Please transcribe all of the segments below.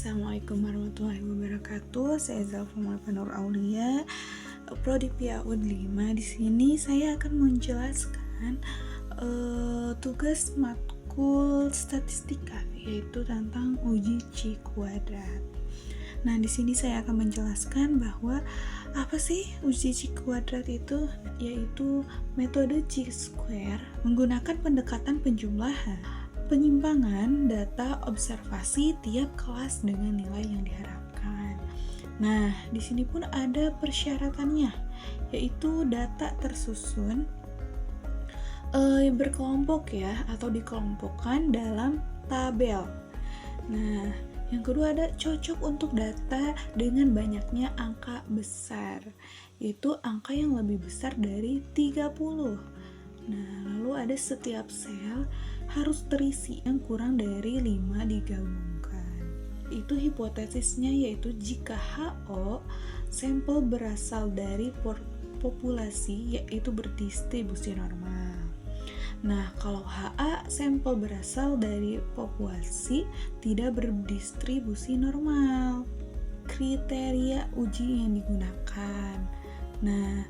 Assalamualaikum warahmatullahi wabarakatuh. Saya Zalfa Nur Aulia, Prodi PAUD 5. Di sini saya akan menjelaskan tugas matkul statistika, yaitu tentang uji Chi kuadrat. Nah, di sini saya akan menjelaskan bahwa apa sih uji Chi kuadrat itu, yaitu metode Chi-square menggunakan pendekatan penjumlahan penyimpangan data observasi tiap kelas dengan nilai yang diharapkan. Nah, di sini pun ada persyaratannya, yaitu data tersusun berkelompok ya, atau dikelompokkan dalam tabel. Nah, yang kedua ada cocok untuk data dengan banyaknya angka besar, yaitu angka yang lebih besar dari 30. Nah, lalu ada setiap sel harus terisi yang kurang dari 5 digabungkan. Itu hipotesisnya, yaitu jika HO sampel berasal dari populasi, yaitu berdistribusi normal. Nah, kalau HA sampel berasal dari populasi tidak berdistribusi normal. Kriteria uji yang digunakan. Nah,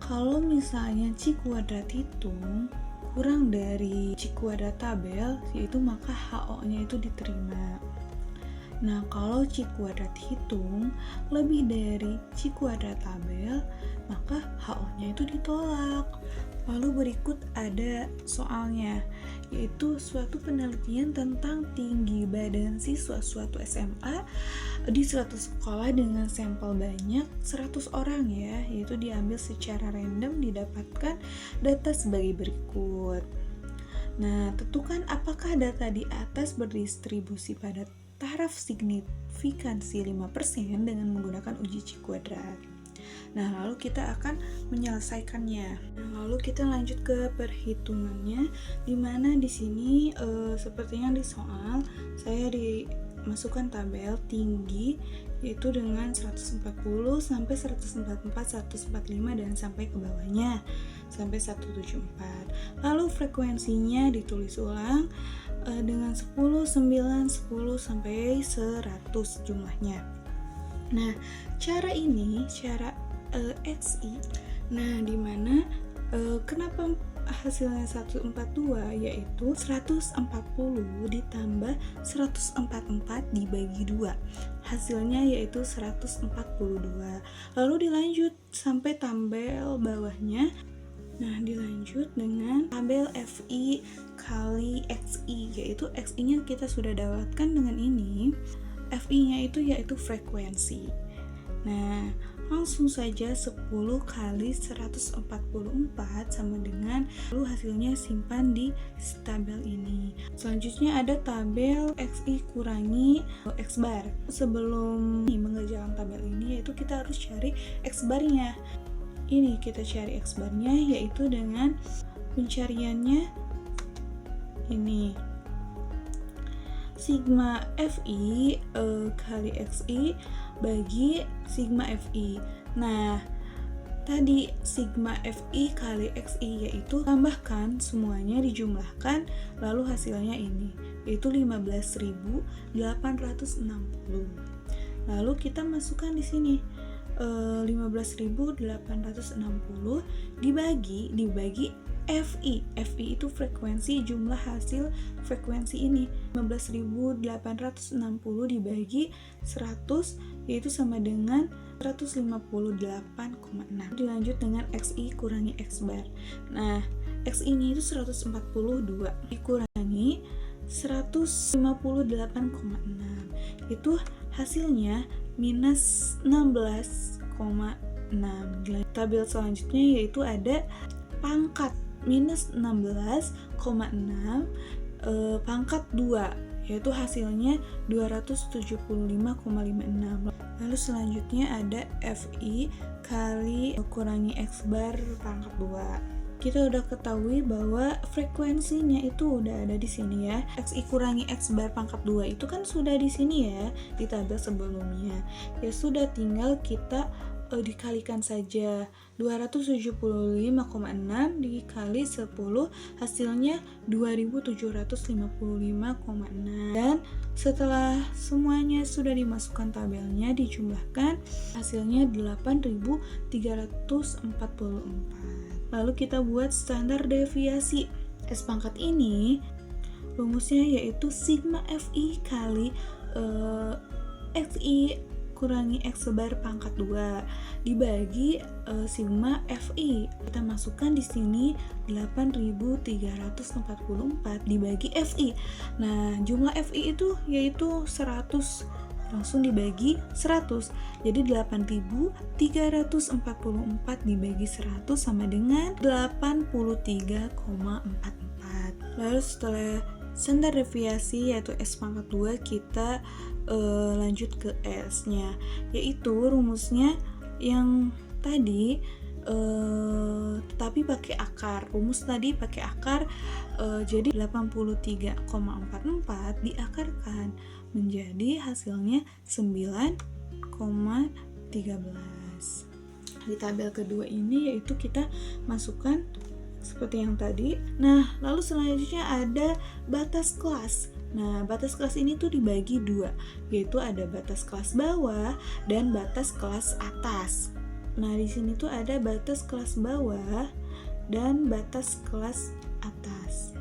kalau misalnya Chi kuadrat hitung kurang dari Chi kuadrat tabel, yaitu maka HO-nya itu diterima. Nah, kalau Chi kuadrat hitung lebih dari Chi kuadrat tabel, maka HO-nya itu ditolak. Lalu berikut ada soalnya, yaitu suatu penelitian tentang tinggi badan siswa suatu SMA di suatu sekolah dengan sampel banyak 100 orang ya, yaitu diambil secara random, didapatkan data sebagai berikut. Nah, tentukan apakah data di atas berdistribusi pada taraf signifikansi 5% dengan menggunakan uji Chi kuadrat. Nah, lalu kita akan menyelesaikannya. Nah, lalu kita lanjut ke perhitungannya, dimana di sini sepertinya di soal saya dimasukkan tabel tinggi, yaitu dengan 140 sampai 144, 145 dan sampai ke bawahnya sampai 174. Lalu frekuensinya ditulis ulang dengan 10, 9, 10 sampai 100 jumlahnya. Nah, cara XI. Nah, dimana kenapa hasilnya 142, yaitu 140 ditambah 144 dibagi 2. Hasilnya yaitu 142. Lalu dilanjut sampai tabel bawahnya. Nah, dilanjut dengan tabel FI kali XI, yaitu XI-nya kita sudah dapatkan dengan ini. FI-nya itu yaitu frekuensi. Nah, langsung saja 10 kali 144 sama dengan, lalu hasilnya simpan di tabel ini. Selanjutnya ada tabel XI kurangi X bar. Sebelum mengerjakan tabel ini, yaitu kita harus cari X barnya. Ini kita cari X barnya, yaitu dengan pencariannya ini sigma FI kali XI bagi sigma FI. Nah, tadi sigma FI kali XI, yaitu tambahkan semuanya, dijumlahkan, lalu hasilnya ini, yaitu 15.860. Lalu kita masukkan di sini 15.860 dibagi FI itu frekuensi, jumlah hasil frekuensi ini 15.860 dibagi 100, yaitu sama dengan 158,6. Dilanjut dengan XI kurangi X bar. Nah, XI nya itu 142 dikurangi 158,6, itu hasilnya minus 16,6. Tabel selanjutnya yaitu ada pangkat minus 16,6 pangkat 2, yaitu hasilnya 275,56. Lalu selanjutnya ada FI kali kurangi X bar pangkat 2. Kita udah ketahui bahwa frekuensinya itu udah ada di sini ya. XI kurangi X bar pangkat 2 itu kan sudah di sini ya, di tabel sebelumnya. Ya sudah, tinggal kita dikalikan saja. 275,6 dikali 10 hasilnya 2755,6. Dan setelah semuanya sudah dimasukkan tabelnya, dijumlahkan, hasilnya 8344. Lalu kita buat standar deviasi S pangkat ini. Rumusnya yaitu sigma FI kali XI kurangi X sebar pangkat 2 dibagi sigma FI. Kita masukkan di sini 8344 dibagi FI. Nah, jumlah FI itu yaitu 100. Langsung dibagi 100. Jadi 8344 dibagi 100 sama dengan 83,44. Lalu setelah standar deviasi yaitu S pangkat 2, kita lanjut ke S-nya, yaitu rumusnya yang tadi tetapi pakai akar. Rumus tadi pakai akar, jadi 83,44 diakarkan menjadi hasilnya 9,13. Di tabel kedua ini yaitu kita masukkan seperti yang tadi. Nah, lalu selanjutnya ada batas kelas. Nah, batas kelas ini tuh dibagi dua, yaitu ada batas kelas bawah dan batas kelas atas. Nah, di sini tuh ada batas kelas bawah dan batas kelas atas.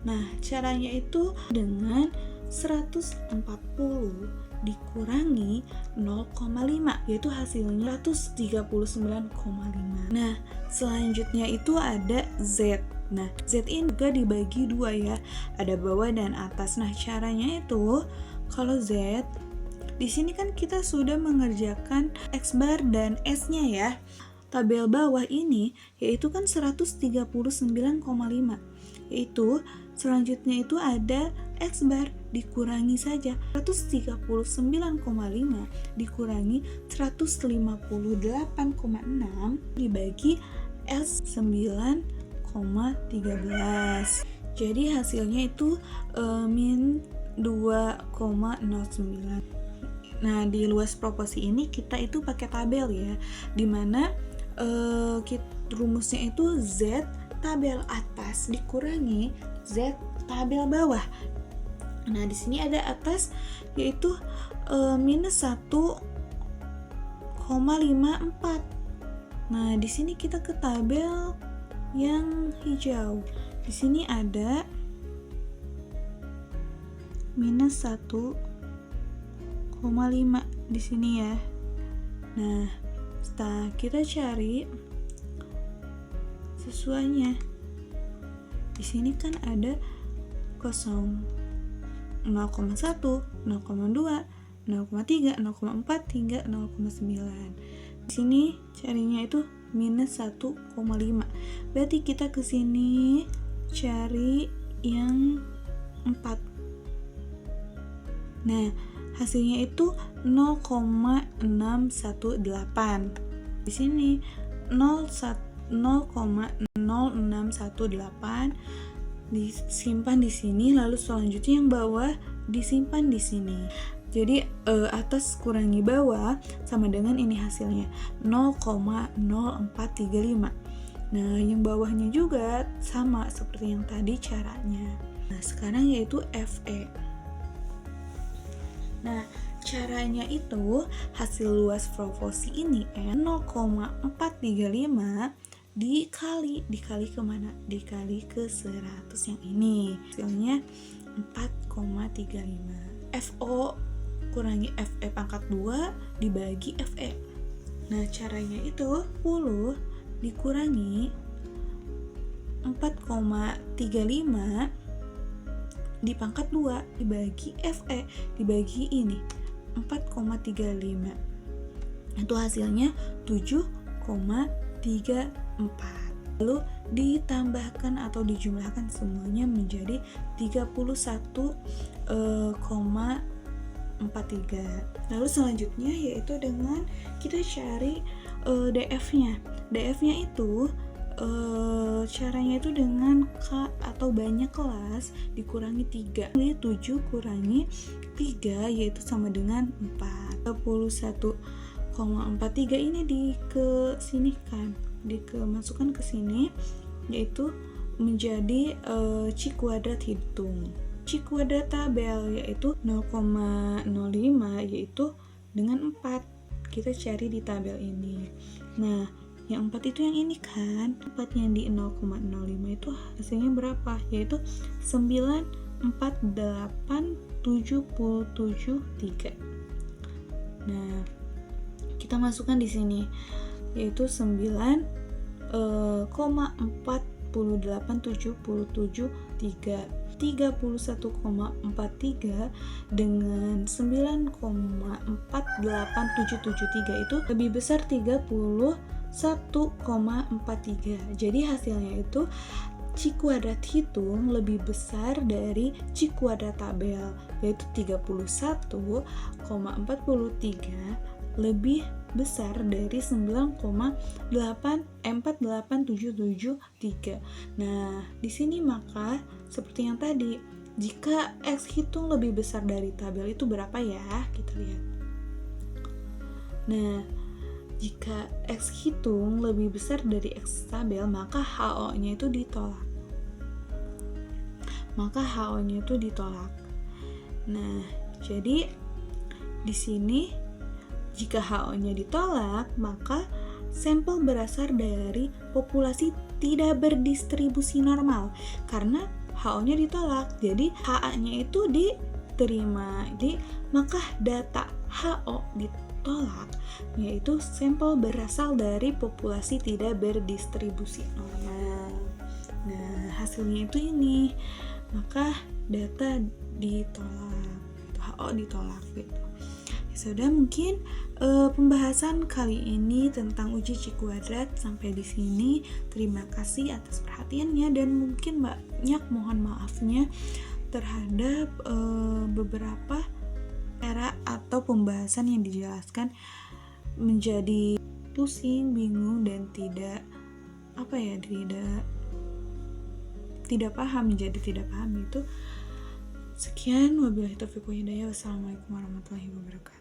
Nah, caranya itu dengan 140 dikurangi 0,5, yaitu hasilnya 139,5. Nah, selanjutnya itu ada Z. Nah, Z ini juga dibagi dua ya, ada bawah dan atas. Nah, caranya itu kalau Z di sini kan kita sudah mengerjakan X bar dan S-nya ya. Tabel bawah ini yaitu kan 139,5, yaitu selanjutnya itu ada X bar dikurangi saja 139,5 dikurangi 158,6 dibagi S 9,13. Jadi hasilnya itu min 2,09. Nah, di luas proporsi ini kita itu pakai tabel ya, dimana rumusnya itu Z tabel atas dikurangi Z tabel bawah. Nah, di sini ada atas yaitu minus 1,54. Nah, di sini kita ke tabel yang hijau. Di sini ada minus 1,5 di sini ya. Nah, setelah kita cari sesuainya, di sini kan ada 0,1, 0,2, 0,3, 0,4 hingga 0,9. Di sini carinya itu minus 1,5. Berarti kita ke sini cari yang 4. Nah, hasilnya itu 0,618. Di sini 0,0618 disimpan di sini, lalu selanjutnya yang bawah disimpan di sini. Jadi atas kurangi bawah sama dengan ini hasilnya 0,0435. Nah, yang bawahnya juga sama seperti yang tadi caranya. Nah, sekarang yaitu FE. Nah, caranya itu hasil luas proporsi ini 0,435 dikali kemana? Dikali ke 100 yang ini. Hasilnya 4,35. FO kurangi FE pangkat 2 dibagi FE. Nah, caranya itu 10 dikurangi 4,35 di pangkat 2 dibagi FE dibagi ini 4,35. Itu hasilnya 7,34. Lalu ditambahkan atau dijumlahkan semuanya menjadi 31,43. Lalu selanjutnya yaitu dengan kita cari DF-nya. DF-nya itu caranya itu dengan K atau banyak kelas dikurangi 3. 7 kurangi 3 yaitu sama dengan 4. 31,43 0,43 ini masukkan ke sini, yaitu menjadi C kuadrat hitung. C kuadrat tabel yaitu 0,05 yaitu dengan 4. Kita cari di tabel ini. Nah, yang 4 itu yang ini kan. 4 yang di 0,05 itu hasilnya berapa? Yaitu 948,773. Nah, kita masukkan di sini yaitu 9,48,773. 31,43 dengan 9,48773 itu lebih besar 31,43. Jadi hasilnya itu C kuadrat hitung lebih besar dari C kuadrat tabel, yaitu 31,43 lebih besar dari 9,48773. Nah, di sini maka seperti yang tadi, jika X hitung lebih besar dari tabel itu berapa ya? Kita lihat. Nah, jika X hitung lebih besar dari X tabel, maka HO-nya itu ditolak. Nah, jadi di sini jika HO-nya ditolak, maka sampel berasal dari populasi tidak berdistribusi normal karena HO-nya ditolak. Jadi HA-nya itu diterima. Jadi maka data HO ditolak, yaitu sampel berasal dari populasi tidak berdistribusi normal. Nah, hasilnya itu ini. Maka data ditolak, HO ditolak gitu. Sudah, mungkin pembahasan kali ini tentang uji C kuadrat sampai di sini. Terima kasih atas perhatiannya dan mungkin banyak mohon maafnya terhadap beberapa cara atau pembahasan yang dijelaskan menjadi pusing, bingung dan tidak paham itu. Sekian, wabillahi taufiq wal hidayah. Wassalamualaikum warahmatullahi wabarakatuh.